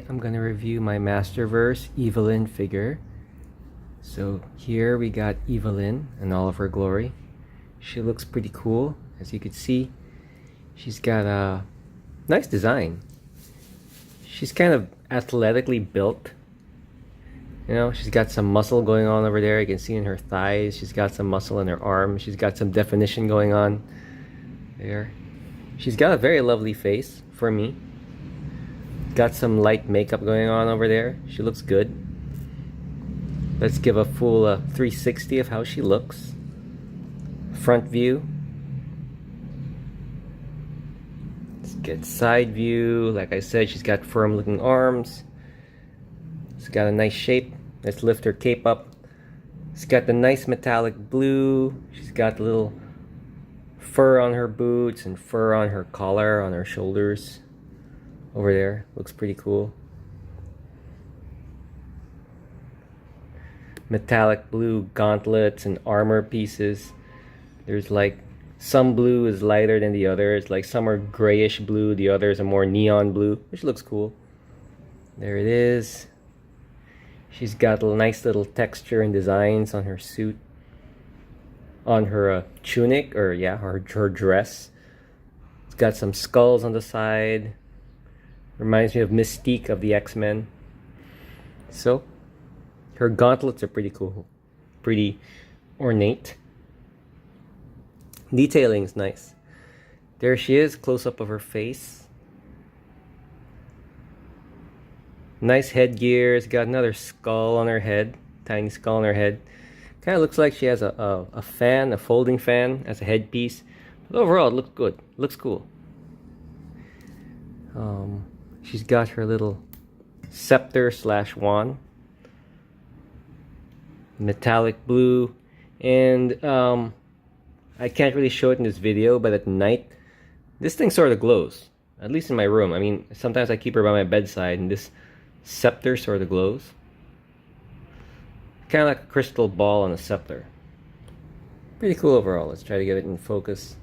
Today I'm gonna review my Masterverse Evil-Lyn figure. So here we got Evil-Lyn in all of her glory. She looks pretty cool. As you can see, she's got a nice design. She's kind of athletically built. You know, she's got some muscle going on over there. You can see in her thighs. She's got some muscle in her arms. She's got some definition going on there. She's got a very lovely face for me. Got some light makeup going on over there. She looks good. Let's give a full 360 of how she looks. Front view. Let's get side view. Like I said, she's got firm looking arms. She's got a nice shape. Let's lift her cape up. She's got the nice metallic blue. She's got the little fur on her boots and fur on her collar, on her shoulders. Over there, looks pretty cool. Metallic blue gauntlets and armor pieces. There's like some blue is lighter than the others. Like some are grayish blue, the others are more neon blue, which looks cool. There it is. She's got a nice little texture and designs on her suit, on her tunic, or yeah, her dress. It's got some skulls on the side. Reminds me of Mystique of the X-Men. So, her gauntlets are pretty cool. Pretty ornate. Detailing's nice. There she is, close-up of her face. Nice headgear. It's got another skull on her head. Tiny skull on her head. Kind of looks like she has a fan, a folding fan as a headpiece. But overall, it looks good. Looks cool. She's got her little scepter / wand, metallic blue, and I can't really show it in this video, but at night this thing sort of glows, at least in my room. I mean, sometimes I keep her by my bedside and this scepter sort of glows, kind of like a crystal ball on a scepter. Pretty cool overall. Let's try to get it in focus.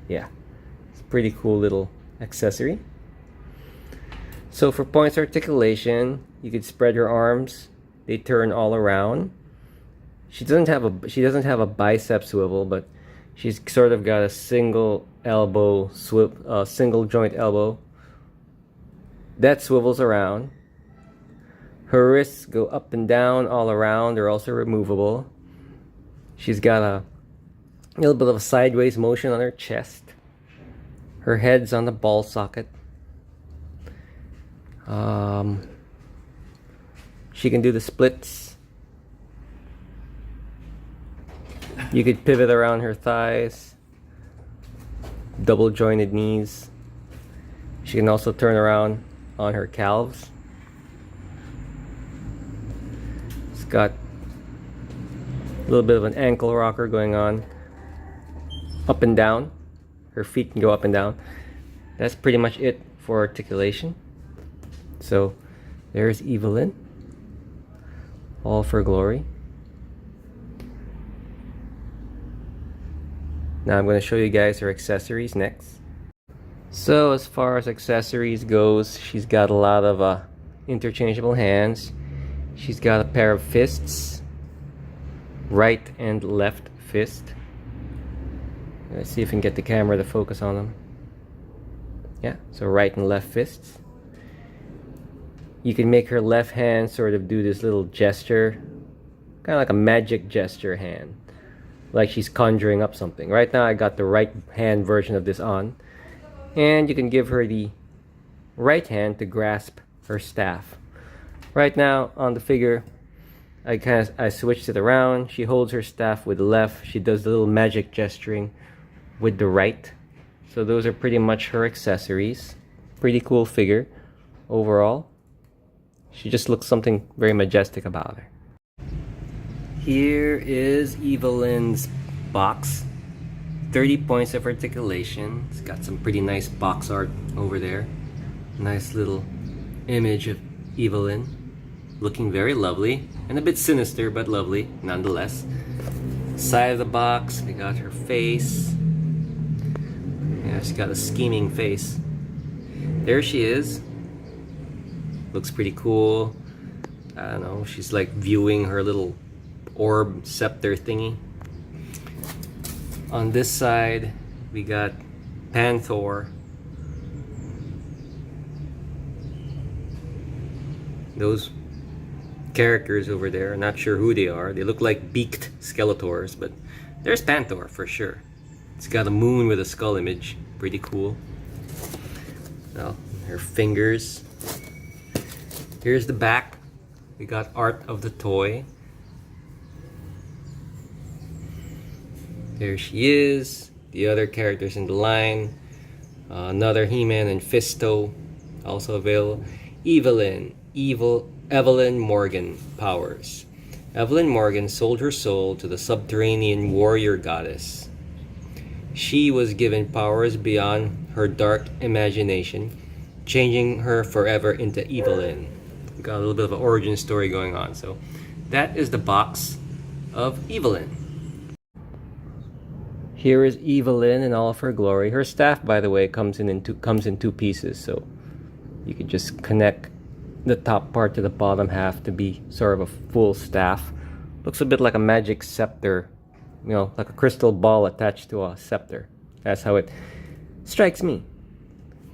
Yeah, it's a pretty cool little accessory. So for points articulation, you could spread her arms. They turn all around. She doesn't have a bicep swivel, but she's sort of got a single elbow single joint elbow that swivels around. Her wrists go up and down all around. They're also removable. She's got a little bit of a sideways motion on her chest. Her head's on the ball socket. She can do the splits. You could pivot around her thighs. Double jointed knees. She can also turn around on her calves. It's got a little bit of an ankle rocker going on. Up and down. Her feet can go up and down. That's pretty much it for articulation. So there's Evil-Lyn, all for glory. Now I'm going to show you guys her accessories next. So as far as accessories goes, she's got a lot of interchangeable hands. She's got a pair of fists, right and left fist. Let's see if we can get the camera to focus on them. Yeah, so right and left fists. You can make her left hand sort of do this little gesture, kind of like a magic gesture hand, like she's conjuring up something. Right now I got the right hand version of this on, and you can give her the right hand to grasp her staff. Right now on the figure, I switched it around. She holds her staff with the left. She does the little magic gesturing with the right. So those are pretty much her accessories. Pretty cool figure overall. She just looks something very majestic about her. Here is Evil-Lyn's box. 30 points of articulation. It's got some pretty nice box art over there. Nice little image of Evil-Lyn. Looking very lovely and a bit sinister, but lovely nonetheless. Side of the box, we got her face. Yeah, she's got a scheming face. There she is. Looks pretty cool. I don't know, she's like viewing her little orb scepter thingy. On this side, we got Panther. Those characters over there, not sure who they are. They look like beaked Skeletors, but there's Panther for sure. It's got a moon with a skull image. Pretty cool. Well, her fingers. Here's the back. We got art of the toy. There she is. The other characters in the line. Another He-Man and Fisto. Also available. Evil-Lyn. Evil-Lyn Morgan powers. Evil-Lyn Morgan sold her soul to the subterranean warrior goddess. She was given powers beyond her dark imagination, changing her forever into Evil-Lyn. Got a little bit of an origin story going on. So that is the box of Evil-Lyn. Here is Evil-Lyn in all of her glory. Her staff, by the way, comes in two pieces, so you could just connect the top part to the bottom half to be sort of a full staff. Looks a bit like a magic scepter, you know, like a crystal ball attached to a scepter. That's how it strikes me.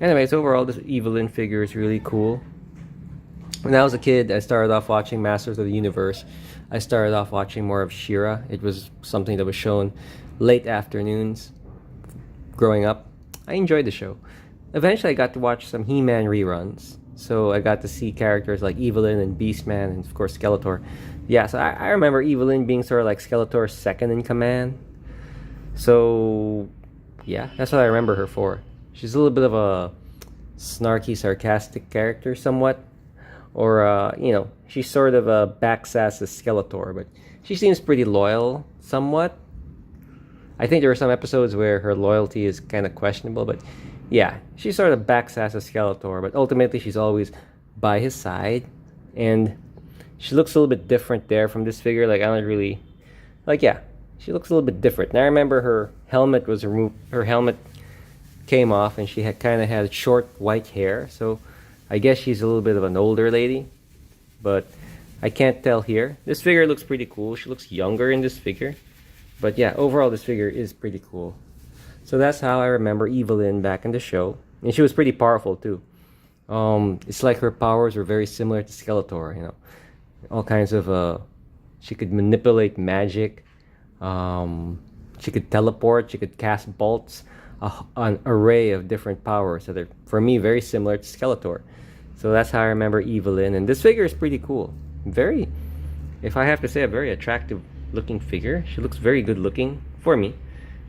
Anyways, overall, this Evil-Lyn figure is really cool. When I was a kid, I started off watching Masters of the Universe. I started off watching more of She-Ra. It was something that was shown late afternoons growing up. I enjoyed the show. Eventually, I got to watch some He-Man reruns. So I got to see characters like Evil-Lyn and Beastman and, of course, Skeletor. Yeah, so I remember Evil-Lyn being sort of like Skeletor's second in command. So, yeah, that's what I remember her for. She's a little bit of a snarky, sarcastic character somewhat. Or, you know, she's sort of a backsass as Skeletor, but she seems pretty loyal somewhat. I think there are some episodes where her loyalty is kind of questionable, but yeah, she's sort of backsass as Skeletor, but ultimately she's always by his side. And she looks a little bit different there from this figure. Like, I don't really... Like, yeah, she looks a little bit different. And I remember her helmet was removed. Her helmet came off, and she had kind of had short white hair, so I guess she's a little bit of an older lady, but I can't tell here. This figure looks pretty cool. She looks younger in this figure. But yeah, overall this figure is pretty cool. So that's how I remember Evil-Lyn back in the show. And she was pretty powerful too. It's like her powers were very similar to Skeletor, you know. All kinds of, she could manipulate magic. She could teleport. She could cast bolts. An array of different powers. So they're, for me, very similar to Skeletor. So that's how I remember Evil-Lyn. And this figure is pretty cool. Very, if I have to say, a very attractive looking figure. She looks very good looking for me.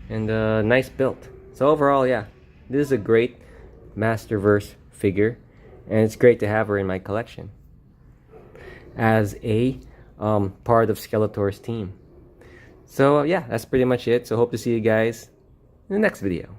And nice built. So overall, yeah, this is a great Masterverse figure. And it's great to have her in my collection as a part of Skeletor's team. So yeah, that's pretty much it. So hope to see you guys in the next video.